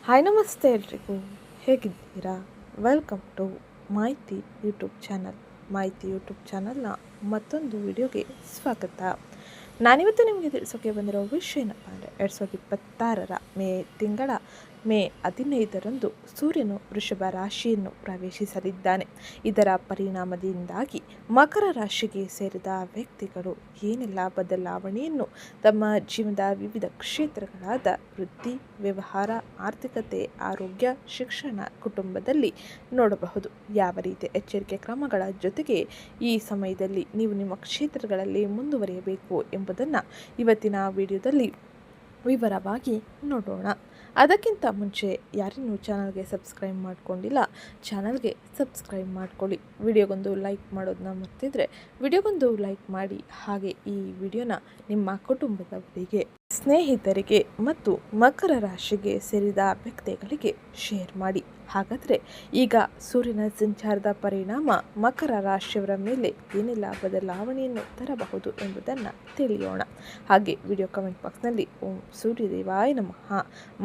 Hi ನಮಸ್ತೆ ಎಲ್ರಿಗೂ, ಹೇಗಿದ್ದೀರಾ? ವೆಲ್ಕಮ್ ಟು ಮಾಹಿತಿ ಯೂಟ್ಯೂಬ್ ಚಾನಲ್. ಮಾಹಿತಿ ಯೂಟ್ಯೂಬ್ ಚಾನಲ್ನ ಮತ್ತೊಂದು ವಿಡಿಯೋಗೆ ಸ್ವಾಗತ. ನಾನಿವತ್ತು ನಿಮಗೆ ತಿಳಿಸೋಕೆ ಬಂದಿರೋ ವಿಷಯ ಏನಪ್ಪ ಅಂದರೆ 2026 ಮೇ 15ರಂದು ಸೂರ್ಯನು ವೃಷಭ ರಾಶಿಯನ್ನು ಪ್ರವೇಶಿಸಲಿದ್ದಾನೆ. ಇದರ ಪರಿಣಾಮದಿಂದಾಗಿ ಮಕರ ರಾಶಿಗೆ ಸೇರಿದ ವ್ಯಕ್ತಿಗಳು ಏನೆಲ್ಲ ಬದಲಾವಣೆಯನ್ನು ತಮ್ಮ ಜೀವನದ ವಿವಿಧ ಕ್ಷೇತ್ರಗಳಾದ ವೃತ್ತಿ, ವ್ಯವಹಾರ, ಆರ್ಥಿಕತೆ, ಆರೋಗ್ಯ, ಶಿಕ್ಷಣ, ಕುಟುಂಬದಲ್ಲಿ ನೋಡಬಹುದು. ಯಾವ ರೀತಿಯ ಎಚ್ಚರಿಕೆ ಕ್ರಮಗಳ ಜೊತೆಗೆ ಈ ಸಮಯದಲ್ಲಿ ನೀವು ನಿಮ್ಮ ಕ್ಷೇತ್ರಗಳಲ್ಲಿ ಮುಂದುವರಿಯಬೇಕು ಎಂಬುದನ್ನು ಇವತ್ತಿನ ವಿಡಿಯೋದಲ್ಲಿ ವಿವರವಾಗಿ ನೋಡೋಣ. ಅದಕ್ಕಿಂತ ಮುಂಚೆ ಯಾರಿನ್ನೂ ಚಾನಲ್ಗೆ ಸಬ್ಸ್ಕ್ರೈಬ್ ಮಾಡ್ಕೊಂಡಿಲ್ಲ, ಚಾನಲ್ಗೆ ಸಬ್ಸ್ಕ್ರೈಬ್ ಮಾಡ್ಕೊಳ್ಳಿ. ವಿಡಿಯೋಗೊಂದು ಲೈಕ್ ಮಾಡೋದನ್ನ ಮರ್ತಿದ್ರೆ ವಿಡಿಯೋಗೊಂದು ಲೈಕ್ ಮಾಡಿ. ಹಾಗೆ ಈ ವಿಡಿಯೋನ ನಿಮ್ಮ ಕುಟುಂಬದವರಿಗೆ, ಸ್ನೇಹಿತರಿಗೆ ಮತ್ತು ಮಕರ ರಾಶಿಗೆ ಸೇರಿದ ವ್ಯಕ್ತಿಗಳಿಗೆ ಶೇರ್ ಮಾಡಿ. ಹಾಗಾದರೆ ಈಗ ಸೂರ್ಯನ ಸಂಚಾರದ ಪರಿಣಾಮ ಮಕರ ರಾಶಿಯವರ ಮೇಲೆ ಏನೆಲ್ಲ ಬದಲಾವಣೆಯನ್ನು ತರಬಹುದು ಎಂಬುದನ್ನು ತಿಳಿಯೋಣ. ಹಾಗೆ ವಿಡಿಯೋ ಕಮೆಂಟ್ ಬಾಕ್ಸ್ನಲ್ಲಿ ಓಂ ಸೂರ್ಯದೇವಾಯ ನಮಃ,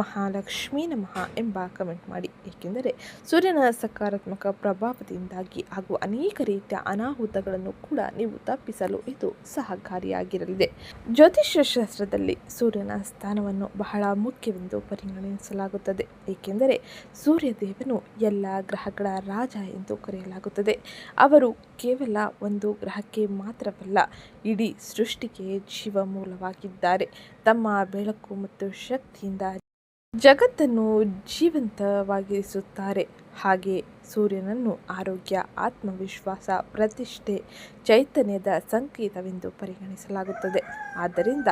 ಮಹಾಲಕ್ಷ್ಮೀ ನಮಃ ಎಂಬ ಕಮೆಂಟ್ ಮಾಡಿ. ಏಕೆಂದರೆ ಸೂರ್ಯನ ಸಕಾರಾತ್ಮಕ ಪ್ರಭಾವದಿಂದಾಗಿ ಹಾಗೂ ಅನೇಕ ರೀತಿಯ ಅನಾಹುತಗಳನ್ನು ಕೂಡ ನೀವು ತಪ್ಪಿಸಲು ಇದು ಸಹಕಾರಿಯಾಗಿರಲಿದೆ. ಜ್ಯೋತಿಷ್ಯ ಶಾಸ್ತ್ರದಲ್ಲಿ ಸೂರ್ಯನ ಸ್ಥಾನವನ್ನು ಬಹಳ ಮುಖ್ಯವೆಂದು ಪರಿಗಣಿಸಲಾಗುತ್ತದೆ. ಏಕೆಂದರೆ ಸೂರ್ಯದೇವನು ಎಲ್ಲ ಗ್ರಹಗಳ ರಾಜ ಎಂದು ಕರೆಯಲಾಗುತ್ತದೆ. ಅವರು ಕೇವಲ ಒಂದು ಗ್ರಹಕ್ಕೆ ಮಾತ್ರವಲ್ಲ, ಇಡೀ ಸೃಷ್ಟಿಗೆ ಜೀವಮೂಲವಾಗಿದ್ದಾರೆ. ತಮ್ಮ ಬೆಳಕು ಮತ್ತು ಶಕ್ತಿಯಿಂದ ಜಗತ್ತನ್ನು ಜೀವಂತವಾಗಿರಿಸುತ್ತಾರೆ. ಹಾಗೆ ಸೂರ್ಯನನ್ನು ಆರೋಗ್ಯ, ಆತ್ಮವಿಶ್ವಾಸ, ಪ್ರತಿಷ್ಠೆ, ಚೈತನ್ಯದ ಸಂಕೇತವೆಂದು ಪರಿಗಣಿಸಲಾಗುತ್ತದೆ. ಆದ್ದರಿಂದ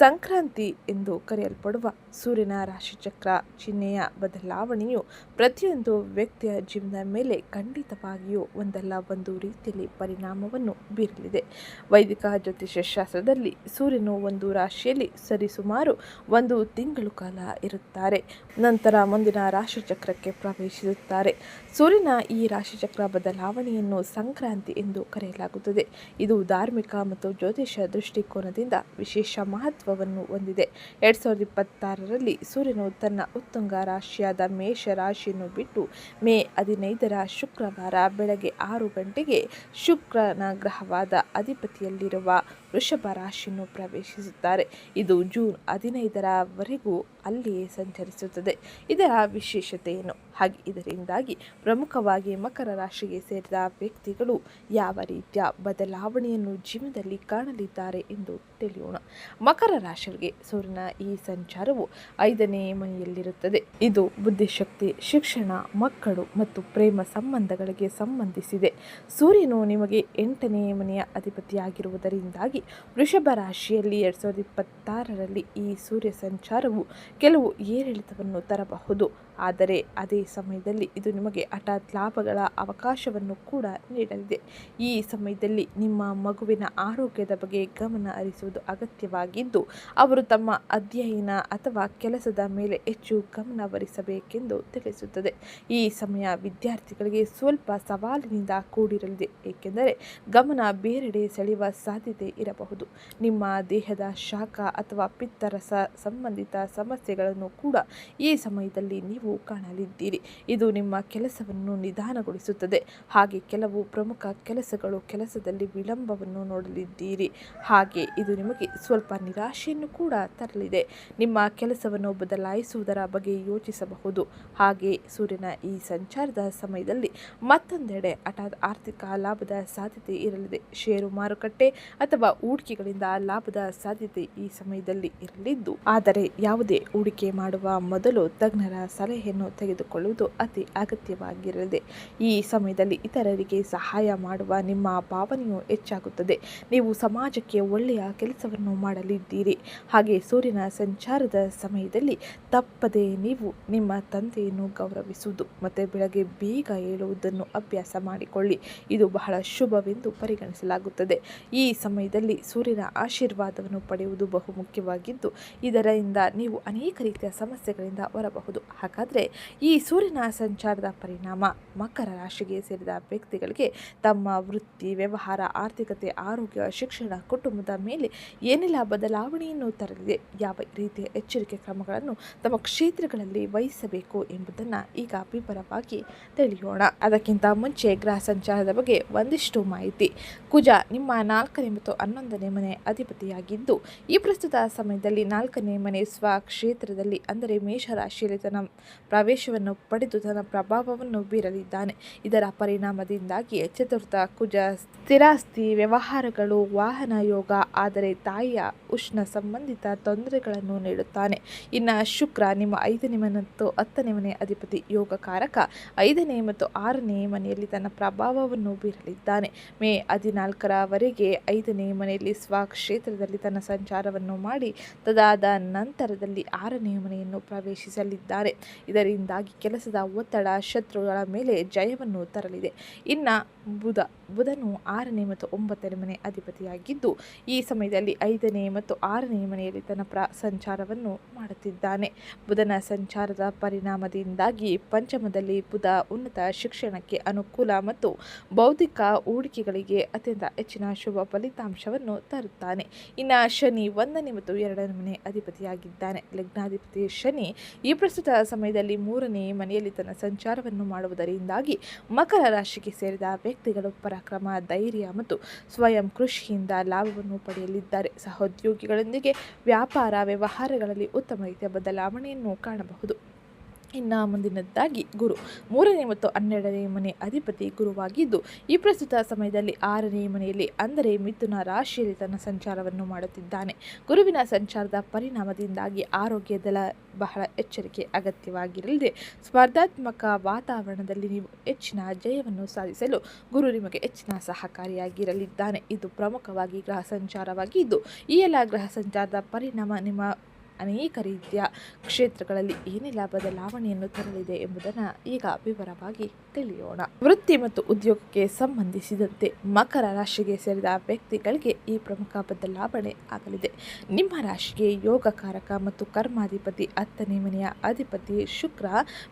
ಸಂಕ್ರಾಂತಿ ಎಂದು ಕರೆಯಲ್ಪಡುವ ಸೂರ್ಯನ ರಾಶಿಚಕ್ರ ಚಿಹ್ನೆಯ ಬದಲಾವಣೆಯು ಪ್ರತಿಯೊಂದು ವ್ಯಕ್ತಿಯ ಜೀವನದ ಮೇಲೆ ಖಂಡಿತವಾಗಿಯೂ ಒಂದಲ್ಲ ಒಂದು ರೀತಿಯಲ್ಲಿ ಪರಿಣಾಮವನ್ನು ಬೀರಲಿದೆ. ವೈದಿಕ ಜ್ಯೋತಿಷ್ಯ ಶಾಸ್ತ್ರದಲ್ಲಿ ಸೂರ್ಯನು ಒಂದು ರಾಶಿಯಲ್ಲಿ ಸರಿಸುಮಾರು 1 ತಿಂಗಳು ಕಾಲ ಇರುತ್ತಾರೆ. ನಂತರ ಮುಂದಿನ ರಾಶಿಚಕ್ರಕ್ಕೆ ಪ್ರವೇಶಿಸುತ್ತಾರೆ. ಸೂರ್ಯನ ಈ ರಾಶಿಚಕ್ರ ಬದಲಾವಣೆಯನ್ನು ಸಂಕ್ರಾಂತಿ ಎಂದು ಕರೆಯಲಾಗುತ್ತದೆ. ಇದು ಧಾರ್ಮಿಕ ಮತ್ತು ಜ್ಯೋತಿಷ ದೃಷ್ಟಿಕೋನದಿಂದ ವಿಶೇಷ ಮಹತ್ವವನ್ನು ಹೊಂದಿದೆ. 2026ರಲ್ಲಿ ಸೂರ್ಯನು ತನ್ನ ಉತ್ತುಂಗ ರಾಶಿಯಾದ ಮೇಷ ರಾಶಿಯನ್ನು ಬಿಟ್ಟು ಮೇ 15ರ ಶುಕ್ರವಾರ ಬೆಳಗ್ಗೆ 6 ಗಂಟೆಗೆ ಶುಕ್ರನ ಗ್ರಹವಾದ ಅಧಿಪತಿಯಲ್ಲಿರುವ ವೃಷಭ ರಾಶಿಯನ್ನು ಪ್ರವೇಶಿಸುತ್ತಾರೆ. ಇದು ಜೂನ್ 15ರವರೆಗೂ ಅಲ್ಲಿಯೇ ಸಂಚರಿಸುತ್ತದೆ. ಇದರ ವಿಶೇಷತೆ ಏನು? ಹಾಗೆ ಇದರಿಂದಾಗಿ ಪ್ರಮುಖವಾಗಿ ಮಕರ ರಾಶಿಗೆ ಸೇರಿದ ವ್ಯಕ್ತಿಗಳು ಯಾವ ರೀತಿಯ ಬದಲಾವಣೆಯನ್ನು ಜೀವನದಲ್ಲಿ ಕಾಣಲಿದ್ದಾರೆ ಎಂದು ತಿಳಿಯೋಣ. ಮಕರ ರಾಶಿಗೆ ಸೂರ್ಯನ ಈ ಸಂಚಾರವು 5ನೇ ಮನೆಯಲ್ಲಿರುತ್ತದೆ. ಇದು ಬುದ್ಧಿಶಕ್ತಿ, ಶಿಕ್ಷಣ, ಮಕ್ಕಳು ಮತ್ತು ಪ್ರೇಮ ಸಂಬಂಧಗಳಿಗೆ ಸಂಬಂಧಿಸಿದೆ. ಸೂರ್ಯನು ನಿಮಗೆ 8ನೇ ಮನೆಯ ಅಧಿಪತಿಯಾಗಿರುವುದರಿಂದಾಗಿ ವೃಷಭ ರಾಶಿಯಲ್ಲಿ 2026ರಲ್ಲಿ ಈ ಸೂರ್ಯ ಸಂಚಾರವು ಕೆಲವು ಏರಿಳಿತವನ್ನು ತರಬಹುದು. ಆದರೆ ಅದೇ ಸಮಯದಲ್ಲಿ ಇದು ನಿಮಗೆ ಹಠಾತ್ ಲಾಭಗಳ ಅವಕಾಶವನ್ನು ಕೂಡ ನೀಡಲಿದೆ. ಈ ಸಮಯದಲ್ಲಿ ನಿಮ್ಮ ಮಗುವಿನ ಆರೋಗ್ಯದ ಬಗ್ಗೆ ಗಮನ ಹರಿಸುವುದು ಅಗತ್ಯವಾಗಿದ್ದು, ಅವರು ತಮ್ಮ ಅಧ್ಯಯನ ಅಥವಾ ಕೆಲಸದ ಮೇಲೆ ಹೆಚ್ಚು ಗಮನಹರಿಸಬೇಕೆಂದು ತಿಳಿಸುತ್ತದೆ. ಈ ಸಮಯ ವಿದ್ಯಾರ್ಥಿಗಳಿಗೆ ಸ್ವಲ್ಪ ಸವಾಲಿನಿಂದ ಕೂಡಿರಲಿದೆ, ಏಕೆಂದರೆ ಗಮನ ಬೇರೆಡೆ ಸೆಳೆಯುವ ಸಾಧ್ಯತೆ ಇರಬಹುದು. ನಿಮ್ಮ ದೇಹದ ಶಾಖ ಅಥವಾ ಪಿತ್ತರಸ ಸಂಬಂಧಿತ ಸಮಸ್ಯೆಗಳನ್ನು ಕೂಡ ಈ ಸಮಯದಲ್ಲಿ ನೀವು ಕಾಣಲಿದ್ದೀರಿ. ಇದು ನಿಮ್ಮ ಕೆಲಸವನ್ನು ನಿಧಾನಗೊಳಿಸುತ್ತದೆ. ಹಾಗೆ ಕೆಲವು ಪ್ರಮುಖ ಕೆಲಸದಲ್ಲಿ ವಿಳಂಬವನ್ನು ನೋಡಲಿದ್ದೀರಿ. ಹಾಗೆ ಇದು ನಿಮಗೆ ಸ್ವಲ್ಪ ನಿರಾಶೆಯನ್ನು ಕೂಡ ತರಲಿದೆ. ನಿಮ್ಮ ಕೆಲಸವನ್ನು ಬದಲಾಯಿಸುವುದರ ಬಗ್ಗೆ ಯೋಚಿಸಬಹುದು. ಹಾಗೆ ಸೂರ್ಯನ ಈ ಸಂಚಾರದ ಸಮಯದಲ್ಲಿ ಮತ್ತೊಂದೆಡೆ ಹಠಾತ್ ಆರ್ಥಿಕ ಲಾಭದ ಸಾಧ್ಯತೆ ಇರಲಿದೆ. ಷೇರು ಮಾರುಕಟ್ಟೆ ಅಥವಾ ಹೂಡಿಕೆಗಳಿಂದ ಲಾಭದ ಸಾಧ್ಯತೆ ಈ ಸಮಯದಲ್ಲಿ ಇರಲಿದ್ದು, ಆದರೆ ಯಾವುದೇ ಹೂಡಿಕೆ ಮಾಡುವ ಮೊದಲು ತಜ್ಞರ ಸಲಹೆಯನ್ನು ತೆಗೆದುಕೊಳ್ಳುವುದು ಅತಿ ಅಗತ್ಯವಾಗಿರಲಿದೆ. ಈ ಸಮಯದಲ್ಲಿ ಇತರರಿಗೆ ಸಹಾಯ ಮಾಡುವ ನಿಮ್ಮ ಭಾವನೆಯು ಹೆಚ್ಚಾಗುತ್ತದೆ. ನೀವು ಸಮಾಜಕ್ಕೆ ಒಳ್ಳೆಯ ಕೆಲಸವನ್ನು ಮಾಡಲಿದ್ದೀರಿ. ಹಾಗೆ ಸೂರ್ಯನ ಸಂಚಾರದ ಸಮಯದಲ್ಲಿ ತಪ್ಪದೆ ನೀವು ನಿಮ್ಮ ತಂದೆಯನ್ನು ಗೌರವಿಸುವುದು ಮತ್ತು ಬೆಳಗ್ಗೆ ಬೇಗ ಏಳುವುದನ್ನು ಅಭ್ಯಾಸ ಮಾಡಿಕೊಳ್ಳಿ. ಇದು ಬಹಳ ಶುಭವೆಂದು ಪರಿಗಣಿಸಲಾಗುತ್ತದೆ. ಈ ಸಮಯದಲ್ಲಿ ಸೂರ್ಯನ ಆಶೀರ್ವಾದವನ್ನು ಪಡೆಯುವುದು ಬಹುಮುಖ್ಯವಾಗಿದ್ದು, ಇದರಿಂದ ನೀವು ಅನೇಕ ರೀತಿಯ ಸಮಸ್ಯೆಗಳಿಂದ ಹೊರಬಹುದು. ಹಾಗಾದರೆ ನೋಡೋದಾದರೆ ಈ ಸೂರ್ಯನ ಸಂಚಾರದ ಪರಿಣಾಮ ಮಕರ ರಾಶಿಗೆ ಸೇರಿದ ವ್ಯಕ್ತಿಗಳಿಗೆ ತಮ್ಮ ವೃತ್ತಿ, ವ್ಯವಹಾರ, ಆರ್ಥಿಕತೆ, ಆರೋಗ್ಯ, ಶಿಕ್ಷಣ, ಕುಟುಂಬದ ಮೇಲೆ ಏನೆಲ್ಲ ಬದಲಾವಣೆಯನ್ನು ತರಲಿದೆ, ಯಾವ ರೀತಿಯ ಎಚ್ಚರಿಕೆ ಕ್ರಮಗಳನ್ನು ತಮ್ಮ ಕ್ಷೇತ್ರಗಳಲ್ಲಿ ವಹಿಸಬೇಕು ಎಂಬುದನ್ನು ಈಗ ವಿವರವಾಗಿ ತಿಳಿಯೋಣ. ಅದಕ್ಕಿಂತ ಮುಂಚೆ ಗ್ರಹ ಸಂಚಾರದ ಬಗ್ಗೆ ಒಂದಿಷ್ಟು ಮಾಹಿತಿ. ಕುಜ ನಿಮ್ಮ 4ನೇ ಮತ್ತು 11ನೇ ಮನೆ ಅಧಿಪತಿಯಾಗಿದ್ದು ಈ ಪ್ರಸ್ತುತ ಸಮಯದಲ್ಲಿ 4ನೇ ಮನೆ ಸ್ವಕ್ಷೇತ್ರದಲ್ಲಿ ಅಂದರೆ ಮೇಷರಾಶಿಯಲ್ಲಿ ತನ್ನ ಪ್ರವೇಶವನ್ನು ಪಡೆದು ತನ್ನ ಪ್ರಭಾವವನ್ನು ಬೀರಲಿದ್ದಾನೆ. ಇದರ ಪರಿಣಾಮದಿಂದಾಗಿ ಚತುರ್ಥ ಕುಜ ಸ್ಥಿರಾಸ್ತಿ ವ್ಯವಹಾರಗಳು, ವಾಹನ ಯೋಗ, ಆದರೆ ತಾಯಿಯ ಉಷ್ಣ ಸಂಬಂಧಿತ ತೊಂದರೆಗಳನ್ನು ನೀಡುತ್ತಾನೆ. ಇನ್ನು ಶುಕ್ರ ನಿಮ್ಮ 5ನೇ ಮತ್ತು 10ನೇ ಮನೆ ಅಧಿಪತಿ ಯೋಗಕಾರಕ 5ನೇ ಮತ್ತು 6ನೇ ಮನೆಯಲ್ಲಿ ತನ್ನ ಪ್ರಭಾವವನ್ನು ಬೀರಲಿದ್ದಾನೆ. ಮೇ 14ರವರೆಗೆ 5ನೇ ಮನೆಯಲ್ಲಿ ಸ್ವಕ್ಷೇತ್ರದಲ್ಲಿ ತನ್ನ ಸಂಚಾರವನ್ನು ಮಾಡಿ ತದಾದ ನಂತರದಲ್ಲಿ 6ನೇ ಮನೆಯನ್ನು ಪ್ರವೇಶಿಸಲಿದ್ದಾರೆ. ಇದರಿಂದಾಗಿ ಕೆಲಸದ ಒತ್ತಡ, ಶತ್ರುಗಳ ಮೇಲೆ ಜಯವನ್ನು ತರಲಿದೆ. ಇನ್ನು ಬುಧನು 6ನೇ ಮತ್ತು 9ನೇ ಮನೆ ಅಧಿಪತಿಯಾಗಿದ್ದು ಈ ಸಮಯದಲ್ಲಿ 5ನೇ ಮತ್ತು 6ನೇ ಮನೆಯಲ್ಲಿ ತನ್ನ ಸಂಚಾರವನ್ನು ಮಾಡುತ್ತಿದ್ದಾನೆ. ಬುಧನ ಸಂಚಾರದ ಪರಿಣಾಮದಿಂದಾಗಿ ಪಂಚಮದಲ್ಲಿ ಬುಧ ಉನ್ನತ ಶಿಕ್ಷಣಕ್ಕೆ ಅನುಕೂಲ ಮತ್ತು ಬೌದ್ಧಿಕ ಹೂಡಿಕೆಗಳಿಗೆ ಅತ್ಯಂತ ಹೆಚ್ಚಿನ ಶುಭ ಫಲಿತಾಂಶವನ್ನು ತರುತ್ತಾನೆ. ಇನ್ನು ಶನಿ 1ನೇ ಮತ್ತು 2ನೇ ಮನೆ ಅಧಿಪತಿಯಾಗಿದ್ದಾನೆ. ಲಗ್ನಾಧಿಪತಿ ಶನಿ ಈ ಪ್ರಸ್ತುತ ಸಮಯದಲ್ಲಿ 3ನೇ ಮನೆಯಲ್ಲಿ ತನ್ನ ಸಂಚಾರವನ್ನು ಮಾಡುವುದರಿಂದಾಗಿ ಮಕರ ರಾಶಿಗೆ ಸೇರಿದ ವ್ಯಕ್ತಿಗಳು ಪರಾಕ್ರಮ, ಧೈರ್ಯ ಮತ್ತು ಸ್ವಯಂ ಕೃಷಿಯಿಂದ ಲಾಭವನ್ನು ಪಡೆಯಲಿದ್ದಾರೆ. ಸಹೋದ್ಯೋಗಿಗಳೊಂದಿಗೆ ವ್ಯಾಪಾರ ವ್ಯವಹಾರಗಳಲ್ಲಿ ಉತ್ತಮ ರೀತಿಯ ಬದಲಾವಣೆಯನ್ನು ಕಾಣಬಹುದು. ಇನ್ನು ಮುಂದಿನದ್ದಾಗಿ ಗುರು 3ನೇ ಮತ್ತು 12ನೇ ಮನೆ ಅಧಿಪತಿ ಗುರುವಾಗಿದ್ದು ಈ ಪ್ರಸ್ತುತ ಸಮಯದಲ್ಲಿ 6ನೇ ಮನೆಯಲ್ಲಿ ಅಂದರೆ ಮಿಥುನ ರಾಶಿಯಲ್ಲಿ ತನ್ನ ಸಂಚಾರವನ್ನು ಮಾಡುತ್ತಿದ್ದಾನೆ. ಗುರುವಿನ ಸಂಚಾರದ ಪರಿಣಾಮದಿಂದಾಗಿ ಆರೋಗ್ಯದ ಬಹಳ ಎಚ್ಚರಿಕೆ ಅಗತ್ಯವಾಗಿರಲಿದೆ. ಸ್ಪರ್ಧಾತ್ಮಕ ವಾತಾವರಣದಲ್ಲಿ ನೀವು ಹೆಚ್ಚಿನ ಜಯವನ್ನು ಸಾಧಿಸಲು ಗುರು ನಿಮಗೆ ಹೆಚ್ಚಿನ ಸಹಕಾರಿಯಾಗಿರಲಿದ್ದಾನೆ. ಇದು ಪ್ರಮುಖವಾಗಿ ಗ್ರಹ ಸಂಚಾರವಾಗಿದ್ದು ಈ ಎಲ್ಲ ಗ್ರಹ ಸಂಚಾರದ ಪರಿಣಾಮ ನಿಮ್ಮ ಅನೇಕ ರೀತಿಯ ಕ್ಷೇತ್ರಗಳಲ್ಲಿ ಏನೆಲ್ಲ ಬದಲಾವಣೆಯನ್ನು ತರಲಿದೆ ಎಂಬುದನ್ನು ಈಗ ವಿವರವಾಗಿ ತಿಳಿಯೋಣ. ವೃತ್ತಿ ಮತ್ತು ಉದ್ಯೋಗಕ್ಕೆ ಸಂಬಂಧಿಸಿದಂತೆ ಮಕರ ರಾಶಿಗೆ ಸೇರಿದ ವ್ಯಕ್ತಿಗಳಿಗೆ ಈ ಪ್ರಮುಖ ಬದಲಾವಣೆ ಆಗಲಿದೆ. ನಿಮ್ಮ ರಾಶಿಗೆ ಯೋಗಕಾರಕ ಮತ್ತು ಕರ್ಮಾಧಿಪತಿ 10ನೇ ಮನೆಯ ಅಧಿಪತಿ ಶುಕ್ರ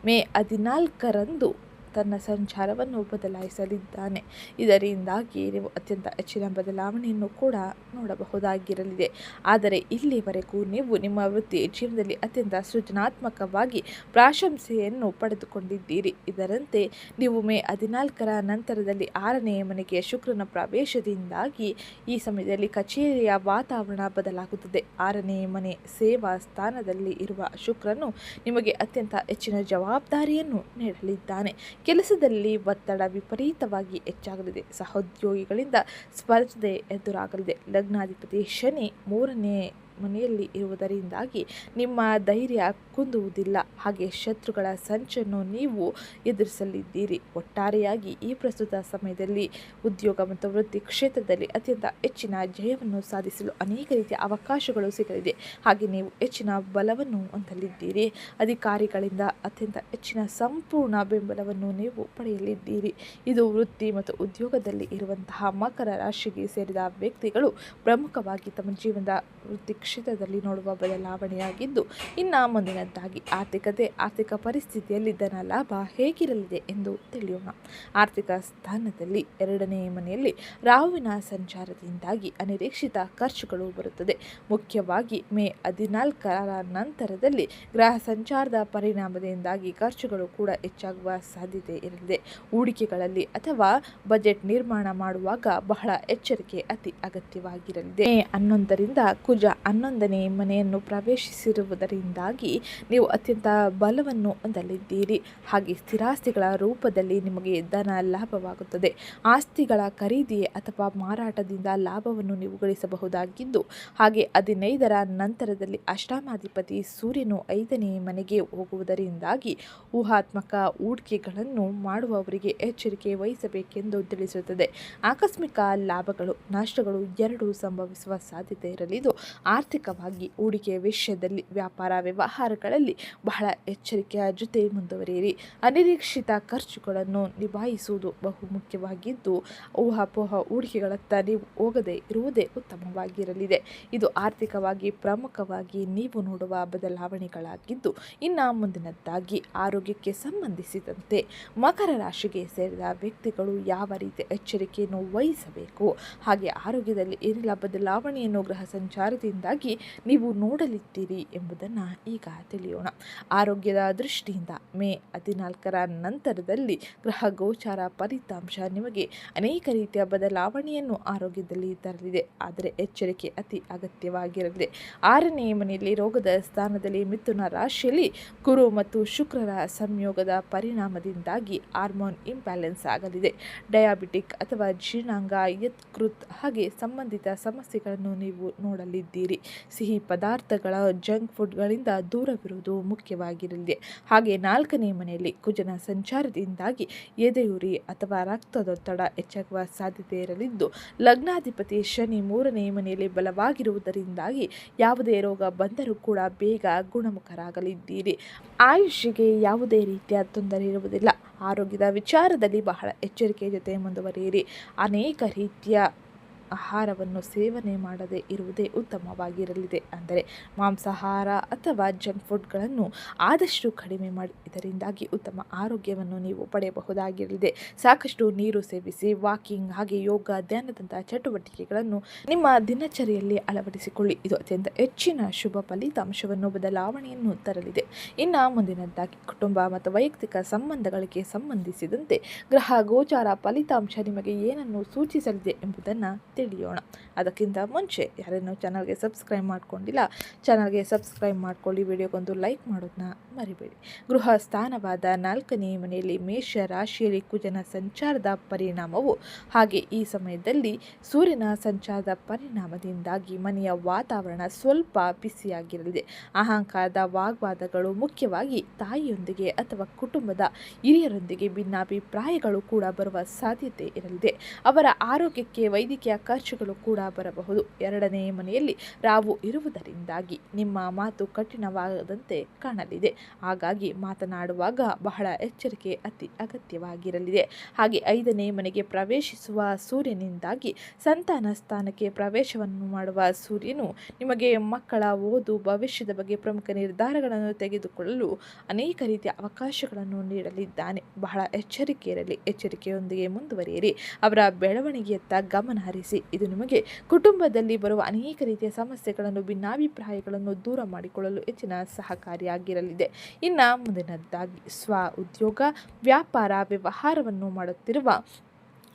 ಮೇ 14ರಂದು ತನ್ನ ಸಂಚಾರವನ್ನು ಬದಲಾಯಿಸಲಿದ್ದಾನೆ. ಇದರಿಂದಾಗಿ ನೀವು ಅತ್ಯಂತ ಹೆಚ್ಚಿನ ಬದಲಾವಣೆಯನ್ನು ಕೂಡ ನೋಡಬಹುದಾಗಿರಲಿದೆ. ಆದರೆ ಇಲ್ಲಿವರೆಗೂ ನೀವು ನಿಮ್ಮ ವೃತ್ತಿ ಜೀವನದಲ್ಲಿ ಅತ್ಯಂತ ಸೃಜನಾತ್ಮಕವಾಗಿ ಪ್ರಶಂಸೆಯನ್ನು ಪಡೆದುಕೊಂಡಿದ್ದೀರಿ. ಇದರಂತೆ ನೀವು ಮೇ 14ರ ನಂತರದಲ್ಲಿ 6ನೇ ಮನೆಗೆ ಶುಕ್ರನ ಪ್ರವೇಶದಿಂದಾಗಿ ಈ ಸಮಯದಲ್ಲಿ ಕಚೇರಿಯ ವಾತಾವರಣ ಬದಲಾಗುತ್ತದೆ. 6ನೇ ಮನೆ ಸೇವಾ ಸ್ಥಾನದಲ್ಲಿ ಇರುವ ಶುಕ್ರನು ನಿಮಗೆ ಅತ್ಯಂತ ಹೆಚ್ಚಿನ ಜವಾಬ್ದಾರಿಯನ್ನು ನೀಡಲಿದ್ದಾನೆ. ಕೆಲಸದಲ್ಲಿ ಒತ್ತಡ ವಿಪರೀತವಾಗಿ ಹೆಚ್ಚಾಗಲಿದೆ. ಸಹೋದ್ಯೋಗಿಗಳಿಂದ ಸ್ಪರ್ಧೆ ಎದುರಾಗಲಿದೆ. ಲಗ್ನಾಧಿಪತಿ ಶನಿ 3ನೇ ಮನೆಯಲ್ಲಿ ಇರುವುದರಿಂದಾಗಿ ನಿಮ್ಮ ಧೈರ್ಯ ಕುಂದುವುದಿಲ್ಲ. ಹಾಗೆ ಶತ್ರುಗಳ ಸಂಚನ್ನು ನೀವು ಎದುರಿಸಲಿದ್ದೀರಿ. ಒಟ್ಟಾರೆಯಾಗಿ ಈ ಪ್ರಸ್ತುತ ಸಮಯದಲ್ಲಿ ಉದ್ಯೋಗ ಮತ್ತು ವೃತ್ತಿ ಕ್ಷೇತ್ರದಲ್ಲಿ ಅತ್ಯಂತ ಹೆಚ್ಚಿನ ಜಯವನ್ನು ಸಾಧಿಸಲು ಅನೇಕ ರೀತಿಯ ಅವಕಾಶಗಳು ಸಿಗಲಿದೆ. ಹಾಗೆ ನೀವು ಹೆಚ್ಚಿನ ಬಲವನ್ನು ಹೊಂದಲಿದ್ದೀರಿ. ಅಧಿಕಾರಿಗಳಿಂದ ಅತ್ಯಂತ ಹೆಚ್ಚಿನ ಸಂಪೂರ್ಣ ಬೆಂಬಲವನ್ನು ನೀವು ಪಡೆಯಲಿದ್ದೀರಿ. ಇದು ವೃತ್ತಿ ಮತ್ತು ಉದ್ಯೋಗದಲ್ಲಿ ಇರುವಂತಹ ಮಕರ ರಾಶಿಗೆ ಸೇರಿದ ವ್ಯಕ್ತಿಗಳು ಪ್ರಮುಖವಾಗಿ ತಮ್ಮ ಜೀವನದ ವೃತ್ತಿ ಕ್ಷೇತ್ರದಲ್ಲಿ ನೋಡುವ ಬದಲಾವಣೆಯಾಗಿದ್ದು ಇನ್ನು ಮುಂದಿನದ್ದಾಗಿ ಆರ್ಥಿಕ ಪರಿಸ್ಥಿತಿಯಲ್ಲಿ ಧನ ಲಾಭ ಹೇಗಿರಲಿದೆ ಎಂದು ತಿಳಿಯೋಣ. ಆರ್ಥಿಕ ಸ್ಥಾನದಲ್ಲಿ 2ನೇ ಮನೆಯಲ್ಲಿ ರಾಹುವಿನ ಸಂಚಾರದಿಂದಾಗಿ ಅನಿರೀಕ್ಷಿತ ಖರ್ಚುಗಳು ಬರುತ್ತದೆ. ಮುಖ್ಯವಾಗಿ ಮೇ 14ರ ನಂತರದಲ್ಲಿ ಗ್ರಹ ಸಂಚಾರದ ಪರಿಣಾಮದಿಂದಾಗಿ ಖರ್ಚುಗಳು ಕೂಡ ಹೆಚ್ಚಾಗುವ ಸಾಧ್ಯತೆ ಇರಲಿದೆ. ಹೂಡಿಕೆಗಳಲ್ಲಿ ಅಥವಾ ಬಜೆಟ್ ನಿರ್ಮಾಣ ಮಾಡುವಾಗ ಬಹಳ ಎಚ್ಚರಿಕೆ ಅತಿ ಅಗತ್ಯವಾಗಿರಲಿದೆ. ಮೇ 11ರಿಂದ ಕುಜ 11ನೇ ಮನೆಯನ್ನು ಪ್ರವೇಶಿಸಿರುವುದರಿಂದಾಗಿ ನೀವು ಅತ್ಯಂತ ಬಲವನ್ನು ಹೊಂದಲಿದ್ದೀರಿ. ಹಾಗೆ ಸ್ಥಿರಾಸ್ತಿಗಳ ರೂಪದಲ್ಲಿ ನಿಮಗೆ ಧನ ಲಾಭವಾಗುತ್ತದೆ. ಆಸ್ತಿಗಳ ಖರೀದಿ ಅಥವಾ ಮಾರಾಟದಿಂದ ಲಾಭವನ್ನು ನೀವು ಗಳಿಸಬಹುದಾಗಿದ್ದು ಹಾಗೆ 15ರ ನಂತರದಲ್ಲಿ ಅಷ್ಟಮಾಧಿಪತಿ ಸೂರ್ಯನು 5ನೇ ಮನೆಗೆ ಹೋಗುವುದರಿಂದಾಗಿ ಊಹಾತ್ಮಕ ಹೂಡಿಕೆಗಳನ್ನು ಮಾಡುವವರಿಗೆ ಎಚ್ಚರಿಕೆ ವಹಿಸಬೇಕೆಂದು ತಿಳಿಸುತ್ತದೆ. ಆಕಸ್ಮಿಕ ಲಾಭಗಳು, ನಷ್ಟಗಳು ಎರಡೂ ಸಂಭವಿಸುವ ಸಾಧ್ಯತೆ ಇರಲಿದ್ದು ಆರ್ಥಿಕವಾಗಿ ಹೂಡಿಕೆ ವಿಷಯದಲ್ಲಿ ವ್ಯಾಪಾರ ವ್ಯವಹಾರಗಳಲ್ಲಿ ಬಹಳ ಎಚ್ಚರಿಕೆಯ ಜೊತೆ ಮುಂದುವರಿಯಿರಿ. ಅನಿರೀಕ್ಷಿತ ಖರ್ಚುಗಳನ್ನು ನಿಭಾಯಿಸುವುದು ಬಹು ಮುಖ್ಯವಾಗಿದ್ದು, ಊಹಾಪೋಹ ಹೂಡಿಕೆಗಳತ್ತ ನೀವು ಹೋಗದೇ ಇರುವುದೇ ಉತ್ತಮವಾಗಿರಲಿದೆ. ಇದು ಆರ್ಥಿಕವಾಗಿ ಪ್ರಮುಖವಾಗಿ ನೀವು ನೋಡುವ ಬದಲಾವಣೆಗಳಾಗಿದ್ದು, ಇನ್ನು ಮುಂದಿನದ್ದಾಗಿ ಆರೋಗ್ಯಕ್ಕೆ ಸಂಬಂಧಿಸಿದಂತೆ ಮಕರ ರಾಶಿಗೆ ಸೇರಿದ ವ್ಯಕ್ತಿಗಳು ಯಾವ ರೀತಿಯ ಎಚ್ಚರಿಕೆಯನ್ನು ವಹಿಸಬೇಕು, ಹಾಗೆ ಆರೋಗ್ಯದಲ್ಲಿ ಏನೆಲ್ಲ ಬದಲಾವಣೆಯನ್ನು ಗ್ರಹ ಸಂಚಾರದಿಂದಾಗಿ ನೀವು ನೋಡಲಿದ್ದೀರಿ ಎಂಬುದನ್ನು ಈಗ ತಿಳಿಯೋಣ. ಆರೋಗ್ಯದ ದೃಷ್ಟಿಯಿಂದ ಮೇ 14ರ ನಂತರದಲ್ಲಿ ಗ್ರಹ ಗೋಚಾರ ಫಲಿತಾಂಶ ನಿಮಗೆ ಅನೇಕ ರೀತಿಯ ಬದಲಾವಣೆಯನ್ನು ಆರೋಗ್ಯದಲ್ಲಿ ತರಲಿದೆ. ಆದರೆ ಎಚ್ಚರಿಕೆ ಅತಿ ಅಗತ್ಯವಾಗಿರಲಿದೆ. 6ನೇ ಮನೆಯಲ್ಲಿ ರೋಗದ ಸ್ಥಾನದಲ್ಲಿ ಮಿಥುನ ರಾಶಿಯಲ್ಲಿ ಗುರು ಮತ್ತು ಶುಕ್ರರ ಸಂಯೋಗದ ಪರಿಣಾಮದಿಂದಾಗಿ ಹಾರ್ಮೋನ್ ಇಂಬ್ಯಾಲೆನ್ಸ್ ಆಗಲಿದೆ. ಡಯಾಬಿಟಿಕ್ ಅಥವಾ ಜೀರ್ಣಾಂಗ ಯಕೃತ್ ಹಾಗೆ ಸಂಬಂಧಿತ ಸಮಸ್ಯೆಗಳನ್ನು ನೀವು ನೋಡಲಿದ್ದೀರಿ. ಸಿಹಿ ಪದಾರ್ಥಗಳ ಜಂಕ್ ಫುಡ್ಗಳಿಂದ ದೂರವಿರುವುದು ಮುಖ್ಯವಾಗಿರಲಿದೆ. ಹಾಗೆ 4ನೇ ಮನೆಯಲ್ಲಿ ಕುಜನ ಸಂಚಾರದಿಂದಾಗಿ ಎದೆಯುರಿ ಅಥವಾ ರಕ್ತದೊತ್ತಡ ಹೆಚ್ಚಾಗುವ ಸಾಧ್ಯತೆ ಇರಲಿದ್ದು, ಲಗ್ನಾಧಿಪತಿ ಶನಿ 3ನೇ ಮನೆಯಲ್ಲಿ ಬಲವಾಗಿರುವುದರಿಂದಾಗಿ ಯಾವುದೇ ರೋಗ ಬಂದರೂ ಕೂಡ ಬೇಗ ಗುಣಮುಖರಾಗಲಿದ್ದೀರಿ. ಆಯುಷ್ಗೆ ಯಾವುದೇ ರೀತಿಯ ತೊಂದರೆ ಇರುವುದಿಲ್ಲ. ಆರೋಗ್ಯದ ವಿಚಾರದಲ್ಲಿ ಬಹಳ ಎಚ್ಚರಿಕೆಯ ಜೊತೆ ಮುಂದುವರಿಯಿರಿ. ಅನೇಕ ರೀತಿಯ ಆಹಾರವನ್ನು ಸೇವನೆ ಮಾಡದೇ ಇರುವುದೇ ಉತ್ತಮವಾಗಿರಲಿದೆ. ಅಂದರೆ ಮಾಂಸಾಹಾರ ಅಥವಾ ಜಂಕ್ ಫುಡ್ಗಳನ್ನು ಆದಷ್ಟು ಕಡಿಮೆ ಮಾಡಿ. ಇದರಿಂದಾಗಿ ಉತ್ತಮ ಆರೋಗ್ಯವನ್ನು ನೀವು ಪಡೆಯಬಹುದಾಗಿರಲಿದೆ. ಸಾಕಷ್ಟು ನೀರು ಸೇವಿಸಿ, ವಾಕಿಂಗ್ ಹಾಗೆ ಯೋಗ ಧ್ಯಾನದಂತಹ ಚಟುವಟಿಕೆಗಳನ್ನು ನಿಮ್ಮ ದಿನಚರಿಯಲ್ಲಿ ಅಳವಡಿಸಿಕೊಳ್ಳಿ. ಇದು ಅತ್ಯಂತ ಹೆಚ್ಚಿನ ಶುಭ ಫಲಿತಾಂಶವನ್ನು ಬದಲಾವಣೆಯನ್ನು ತರಲಿದೆ. ಇನ್ನು ಮುಂದಿನದ್ದಾಗಿ ಕುಟುಂಬ ಮತ್ತು ವೈಯಕ್ತಿಕ ಸಂಬಂಧಗಳಿಗೆ ಸಂಬಂಧಿಸಿದಂತೆ ಗ್ರಹ ಗೋಚಾರ ಫಲಿತಾಂಶ ನಿಮಗೆ ಏನನ್ನು ಸೂಚಿಸಲಿದೆ ಎಂಬುದನ್ನು ತಿಳಿಯೋಣ. ಅದಕ್ಕಿಂತ ಮುಂಚೆ ಯಾರೇನೋ ಚಾನಲ್ಗೆ ಸಬ್ಸ್ಕ್ರೈಬ್ ಮಾಡ್ಕೊಂಡಿಲ್ಲ, ಚಾನಲ್ಗೆ ಸಬ್ಸ್ಕ್ರೈಬ್ ಮಾಡ್ಕೊಳ್ಳಿ. ವಿಡಿಯೋಗೊಂದು ಲೈಕ್ ಮಾಡೋದನ್ನ ಮರಿಬೇಡಿ. ಗೃಹ ಸ್ಥಾನವಾದ 4ನೇ ಮನೆಯಲ್ಲಿ ಮೇಷ ರಾಶಿಯಲ್ಲಿ ಕುಜನ ಸಂಚಾರದ ಪರಿಣಾಮವು ಹಾಗೆ ಈ ಸಮಯದಲ್ಲಿ ಸೂರ್ಯನ ಸಂಚಾರದ ಪರಿಣಾಮದಿಂದಾಗಿ ಮನೆಯ ವಾತಾವರಣ ಸ್ವಲ್ಪ ಬಿಸಿಯಾಗಿರಲಿದೆ. ಅಹಂಕಾರದ ವಾಗ್ವಾದಗಳು, ಮುಖ್ಯವಾಗಿ ತಾಯಿಯೊಂದಿಗೆ ಅಥವಾ ಕುಟುಂಬದ ಹಿರಿಯರೊಂದಿಗೆ ಭಿನ್ನಾಭಿಪ್ರಾಯಗಳು ಕೂಡ ಬರುವ ಸಾಧ್ಯತೆ ಇರಲಿದೆ. ಅವರ ಆರೋಗ್ಯಕ್ಕೆ ವೈದ್ಯಕೀಯ ಖರ್ಚುಗಳು ಕೂಡ ಬರಬಹುದು. 2ನೇ ಮನೆಯಲ್ಲಿ ರಾಹು ಇರುವುದರಿಂದಾಗಿ ನಿಮ್ಮ ಮಾತು ಕಠಿಣವಾಗದಂತೆ ಕಾಣಲಿದೆ. ಹಾಗಾಗಿ ಮಾತನಾಡುವಾಗ ಬಹಳ ಎಚ್ಚರಿಕೆ ಅತಿ ಅಗತ್ಯವಾಗಿರಲಿದೆ. ಹಾಗೆ 5ನೇ ಮನೆಗೆ ಪ್ರವೇಶಿಸುವ ಸೂರ್ಯನಿಂದಾಗಿ ಸಂತಾನ ಸ್ಥಾನಕ್ಕೆ ಪ್ರವೇಶವನ್ನು ಮಾಡುವ ಸೂರ್ಯನು ನಿಮಗೆ ಮಕ್ಕಳ ಓದು, ಭವಿಷ್ಯದ ಬಗ್ಗೆ ಪ್ರಮುಖ ನಿರ್ಧಾರಗಳನ್ನು ತೆಗೆದುಕೊಳ್ಳಲು ಅನೇಕ ರೀತಿಯ ಅವಕಾಶಗಳನ್ನು ನೀಡಲಿದ್ದಾನೆ. ಬಹಳ ಎಚ್ಚರಿಕೆ ಇರಲಿ. ಎಚ್ಚರಿಕೆಯೊಂದಿಗೆ ಮುಂದುವರಿಯಿರಿ. ಅವರ ಬೆಳವಣಿಗೆಯತ್ತ ಗಮನ ಹರಿಸಿ. ಇದು ನಿಮಗೆ ಕುಟುಂಬದಲ್ಲಿ ಬರುವ ಅನೇಕ ರೀತಿಯ ಸಮಸ್ಯೆಗಳನ್ನು, ಭಿನ್ನಾಭಿಪ್ರಾಯಗಳನ್ನು ದೂರ ಮಾಡಿಕೊಳ್ಳಲು ಹೆಚ್ಚಿನ ಸಹಕಾರಿಯಾಗಿರಲಿದೆ. ಇನ್ನು ಮುಂದಿನದ್ದಾಗಿ ಸ್ವ ಉದ್ಯೋಗ, ವ್ಯಾಪಾರ ವ್ಯವಹಾರವನ್ನು ಮಾಡುತ್ತಿರುವ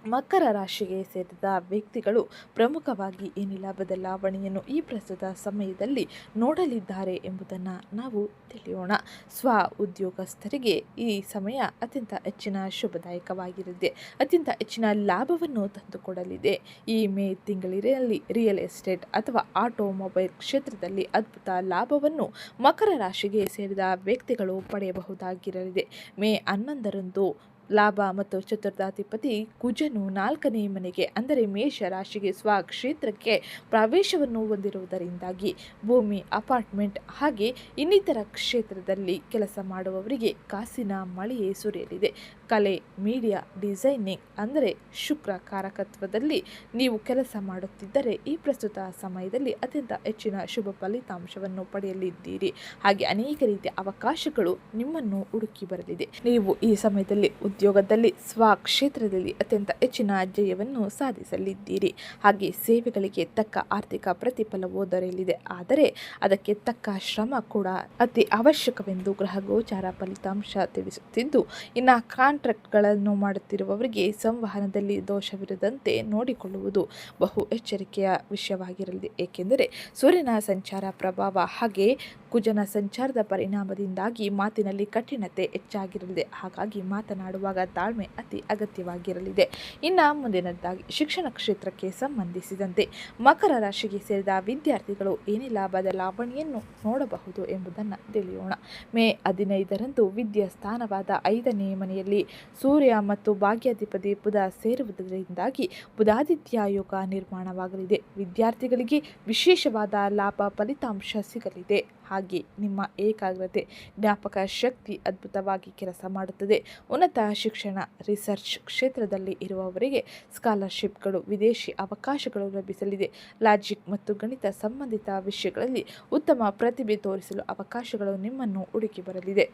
ಮಕರ ರಾಶಿಗೆ ಸೇರಿದ ವ್ಯಕ್ತಿಗಳು ಪ್ರಮುಖವಾಗಿ ಏನೆಲ್ಲ ಬದಲಾವಣೆಯನ್ನು ಈ ಪ್ರಸ್ತುತ ಸಮಯದಲ್ಲಿ ನೋಡಲಿದ್ದಾರೆ ಎಂಬುದನ್ನು ನಾವು ತಿಳಿಯೋಣ. ಸ್ವ ಉದ್ಯೋಗಸ್ಥರಿಗೆ ಈ ಸಮಯ ಅತ್ಯಂತ ಹೆಚ್ಚಿನ ಶುಭದಾಯಕವಾಗಿರಲಿದೆ. ಅತ್ಯಂತ ಹೆಚ್ಚಿನ ಲಾಭವನ್ನು ತಂದುಕೊಡಲಿದೆ. ಈ ಮೇ ತಿಂಗಳಿನಲ್ಲಿ ರಿಯಲ್ ಎಸ್ಟೇಟ್ ಅಥವಾ ಆಟೋಮೊಬೈಲ್ ಕ್ಷೇತ್ರದಲ್ಲಿ ಅದ್ಭುತ ಲಾಭವನ್ನು ಮಕರ ರಾಶಿಗೆ ಸೇರಿದ ವ್ಯಕ್ತಿಗಳು ಪಡೆಯಬಹುದಾಗಿರಲಿದೆ. ಮೇ 11ರಂದು ಲಾಭ ಮತ್ತು ಚತುರ್ಥಾಧಿಪತಿ ಕುಜನು 4ನೇ ಮನೆಗೆ ಅಂದರೆ ಮೇಷ ರಾಶಿಗೆ ಸ್ವಕ್ಷೇತ್ರಕ್ಕೆ ಪ್ರವೇಶವನ್ನು ಹೊಂದಿರುವುದರಿಂದಾಗಿ ಭೂಮಿ, ಅಪಾರ್ಟ್ಮೆಂಟ್ ಹಾಗೆ ಇನ್ನಿತರ ಕ್ಷೇತ್ರದಲ್ಲಿ ಕೆಲಸ ಮಾಡುವವರಿಗೆ ಕಾಸಿನ ಮಳೆಯೇ ಸುರಿಯಲಿದೆ. ಕಲೆ, ಮೀಡಿಯಾ, ಡಿಸೈನಿಂಗ್ ಅಂದರೆ ಶುಕ್ರ ಕಾರಕತ್ವದಲ್ಲಿ ನೀವು ಕೆಲಸ ಮಾಡುತ್ತಿದ್ದರೆ ಈ ಪ್ರಸ್ತುತ ಸಮಯದಲ್ಲಿ ಅತ್ಯಂತ ಹೆಚ್ಚಿನ ಶುಭ ಫಲಿತಾಂಶವನ್ನು ಪಡೆಯಲಿದ್ದೀರಿ. ಹಾಗೆ ಅನೇಕ ರೀತಿಯ ಅವಕಾಶಗಳು ನಿಮ್ಮನ್ನು ಹುಡುಕಿ ಬರಲಿದೆ. ನೀವು ಈ ಸಮಯದಲ್ಲಿ ಉದ್ಯೋಗದಲ್ಲಿ, ಸ್ವಕ್ಷೇತ್ರದಲ್ಲಿ ಅತ್ಯಂತ ಹೆಚ್ಚಿನ ಜಯವನ್ನು ಸಾಧಿಸಲಿದ್ದೀರಿ. ಹಾಗೆ ಸೇವೆಗಳಿಗೆ ತಕ್ಕ ಆರ್ಥಿಕ ಪ್ರತಿಫಲವೂ ದೊರೆಯಲಿದೆ. ಆದರೆ ಅದಕ್ಕೆ ತಕ್ಕ ಶ್ರಮ ಕೂಡ ಅತಿ ಅವಶ್ಯಕವೆಂದು ಗ್ರಹ ಗೋಚಾರ ಫಲಿತಾಂಶ ತಿಳಿಸುತ್ತಿದ್ದು, ಇನ್ನು ಕಾಂಟ್ರಾಕ್ಟ್ಗಳನ್ನು ಮಾಡುತ್ತಿರುವವರಿಗೆ ಸಂವಹನದಲ್ಲಿ ದೋಷವಿರದಂತೆ ನೋಡಿಕೊಳ್ಳುವುದು ಬಹು ಎಚ್ಚರಿಕೆಯ ವಿಷಯವಾಗಿರಲಿದೆ. ಏಕೆಂದರೆ ಸೂರ್ಯನ ಸಂಚಾರ ಪ್ರಭಾವ ಹಾಗೆ ಕುಜನ ಸಂಚಾರದ ಪರಿಣಾಮದಿಂದಾಗಿ ಮಾತಿನಲ್ಲಿ ಕಠಿಣತೆ ಹೆಚ್ಚಾಗಿರಲಿದೆ. ಹಾಗಾಗಿ ಮಾತನಾಡುವಾಗ ತಾಳ್ಮೆ ಅತಿ ಅಗತ್ಯವಾಗಿರಲಿದೆ. ಇನ್ನು ಮುಂದಿನದ್ದಾಗಿ ಶಿಕ್ಷಣ ಕ್ಷೇತ್ರಕ್ಕೆ ಸಂಬಂಧಿಸಿದಂತೆ ಮಕರ ರಾಶಿಗೆ ಸೇರಿದ ವಿದ್ಯಾರ್ಥಿಗಳು ಏನೆಲ್ಲ ಬದಲಾವಣೆಯನ್ನು ನೋಡಬಹುದು ಎಂಬುದನ್ನು ತಿಳಿಯೋಣ. ಮೇ 15ರಂದು ವಿದ್ಯಾ ಸ್ಥಾನವಾದ 5ನೇ ಮನೆಯಲ್ಲಿ ಸೂರ್ಯ ಮತ್ತು ಭಾಗ್ಯಾಧಿಪತಿ ಬುಧ ಸೇರುವುದರಿಂದಾಗಿ ಬುಧಾದಿತ್ಯ ಯೋಗ ನಿರ್ಮಾಣವಾಗಲಿದೆ. ವಿದ್ಯಾರ್ಥಿಗಳಿಗೆ ವಿಶೇಷವಾದ ಲಾಭ ಫಲಿತಾಂಶ ಸಿಗಲಿದೆ. ಹಾಗೆ ನಿಮ್ಮ ಏಕಾಗ್ರತೆ, ಜ್ಞಾಪಕ ಶಕ್ತಿ ಅದ್ಭುತವಾಗಿ ಕೆಲಸ ಮಾಡುತ್ತದೆ. ಉನ್ನತ ಶಿಕ್ಷಣ, ರಿಸರ್ಚ್ ಕ್ಷೇತ್ರದಲ್ಲಿ ಇರುವವರಿಗೆ ಸ್ಕಾಲರ್ಶಿಪ್ಗಳು, ವಿದೇಶಿ ಅವಕಾಶಗಳು ಲಭಿಸಲಿದೆ. ಲಾಜಿಕ್ ಮತ್ತು ಗಣಿತ ಸಂಬಂಧಿತ ವಿಷಯಗಳಲ್ಲಿ ಉತ್ತಮ ಪ್ರತಿಭೆ ತೋರಿಸಲು ಅವಕಾಶಗಳು ನಿಮ್ಮನ್ನು ಹುಡುಕಿ ಬರಲಿದೆ.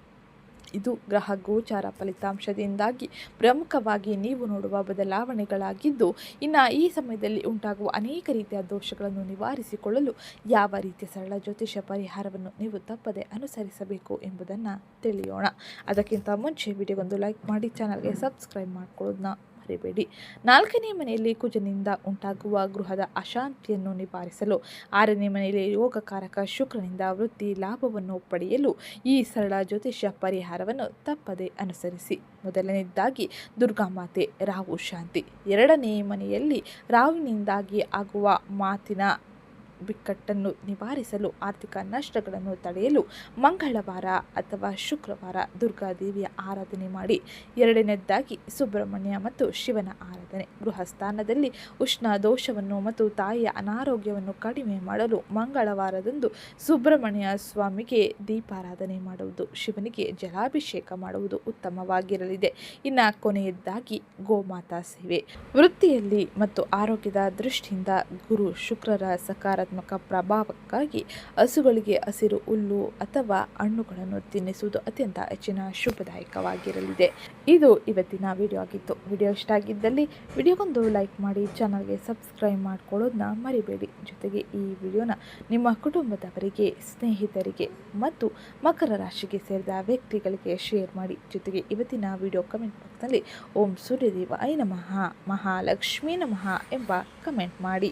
ಇದು ಗ್ರಹ ಗೋಚಾರ ಫಲಿತಾಂಶದಿಂದಾಗಿ ಪ್ರಮುಖವಾಗಿ ನೀವು ನೋಡುವ ಬದಲಾವಣೆಗಳಾಗಿದ್ದು, ಇನ್ನು ಈ ಸಮಯದಲ್ಲಿ ಉಂಟಾಗುವ ಅನೇಕ ರೀತಿಯ ದೋಷಗಳನ್ನು ನಿವಾರಿಸಿಕೊಳ್ಳಲು ಯಾವ ರೀತಿಯ ಸರಳ ಜ್ಯೋತಿಷ ಪರಿಹಾರವನ್ನು ನೀವು ತಪ್ಪದೆ ಅನುಸರಿಸಬೇಕು ಎಂಬುದನ್ನು ತಿಳಿಯೋಣ. ಅದಕ್ಕಿಂತ ಮುಂಚೆ ವಿಡಿಯೋಗೊಂದು ಲೈಕ್ ಮಾಡಿ, ಚಾನಲ್ಗೆ ಸಬ್ಸ್ಕ್ರೈಬ್ ಮಾಡ್ಕೊಳ್ಳೋದನ್ನ ಮರಿಬೇಡಿ. 4ನೇ ಮನೆಯಲ್ಲಿ ಕುಜನಿಂದ ಉಂಟಾಗುವ ಗೃಹದ ಅಶಾಂತಿಯನ್ನು ನಿವಾರಿಸಲು 6ನೇ ಮನೆಯಲ್ಲಿ ಯೋಗಕಾರಕ ಶುಕ್ರನಿಂದ ವೃತ್ತಿ ಲಾಭವನ್ನು ಪಡೆಯಲು ಈ ಸರಳ ಜ್ಯೋತಿಷ್ಯ ಪರಿಹಾರವನ್ನು ತಪ್ಪದೆ ಅನುಸರಿಸಿ. ಮೊದಲನೇದಾಗಿ ದುರ್ಗಾಮಾತೆ ರಾಹು ಶಾಂತಿ. 2ನೇ ಮನೆಯಲ್ಲಿ ರಾಹುವಿನಿಂದಾಗಿ ಆಗುವ ಮಾತಿನ ಬಿಕ್ಕಟ್ಟನ್ನು ನಿವಾರಿಸಲು, ಆರ್ಥಿಕ ನಷ್ಟಗಳನ್ನು ತಡೆಯಲು ಮಂಗಳವಾರ ಅಥವಾ ಶುಕ್ರವಾರ ದುರ್ಗಾದೇವಿಯ ಆರಾಧನೆ ಮಾಡಿ. 2ನೇದಾಗಿ ಸುಬ್ರಹ್ಮಣ್ಯ ಮತ್ತು ಶಿವನ ಆರಾಧನೆ. ಗೃಹ ಸ್ಥಾನದಲ್ಲಿ ಉಷ್ಣ ದೋಷವನ್ನು ಮತ್ತು ತಾಯಿಯ ಅನಾರೋಗ್ಯವನ್ನು ಕಡಿಮೆ ಮಾಡಲು ಮಂಗಳವಾರದಂದು ಸುಬ್ರಹ್ಮಣ್ಯ ಸ್ವಾಮಿಗೆ ದೀಪಾರಾಧನೆ ಮಾಡುವುದು, ಶಿವನಿಗೆ ಜಲಾಭಿಷೇಕ ಮಾಡುವುದು ಉತ್ತಮವಾಗಿರಲಿದೆ. ಇನ್ನು ಕೊನೆಯದಾಗಿ ಗೋಮಾತಾ ಸೇವೆ. ವೃತ್ತಿಯಲ್ಲಿ ಮತ್ತು ಆರೋಗ್ಯದ ದೃಷ್ಟಿಯಿಂದ ಗುರು ಶುಕ್ರರ ಸಕಾರಾತ್ಮಕ ಪ್ರಭಾವಕ್ಕಾಗಿ ಹಸುಗಳಿಗೆ ಹಸಿರು ಹುಲ್ಲು ಅಥವಾ ಹಣ್ಣುಗಳನ್ನು ತಿನ್ನಿಸುವುದು ಅತ್ಯಂತ ಹೆಚ್ಚಿನ ಶುಭದಾಯಕವಾಗಿರಲಿದೆ. ಇದು ಇವತ್ತಿನ ವಿಡಿಯೋ ಆಗಿತ್ತು. ವಿಡಿಯೋ ಇಷ್ಟ ಆಗಿದ್ದಲ್ಲಿ ವಿಡಿಯೋಗೊಂದು ಲೈಕ್ ಮಾಡಿ, ಚಾನಲ್ಗೆ ಸಬ್ಸ್ಕ್ರೈಬ್ ಮಾಡ್ಕೊಳ್ಳೋದನ್ನ ಮರಿಬೇಡಿ. ಜೊತೆಗೆ ಈ ವಿಡಿಯೋನ ನಿಮ್ಮ ಕುಟುಂಬದವರಿಗೆ, ಸ್ನೇಹಿತರಿಗೆ ಮತ್ತು ಮಕರ ರಾಶಿಗೆ ಸೇರಿದ ವ್ಯಕ್ತಿಗಳಿಗೆ ಶೇರ್ ಮಾಡಿ. ಜೊತೆಗೆ ಇವತ್ತಿನ ವಿಡಿಯೋ ಕಮೆಂಟ್ ಬಾಕ್ಸ್ನಲ್ಲಿ ಓಂ ಸೂರ್ಯದೇವಾಯ ನಮಃ, ಮಹಾಲಕ್ಷ್ಮೀ ನಮಃ ಎಂಬ ಕಮೆಂಟ್ ಮಾಡಿ.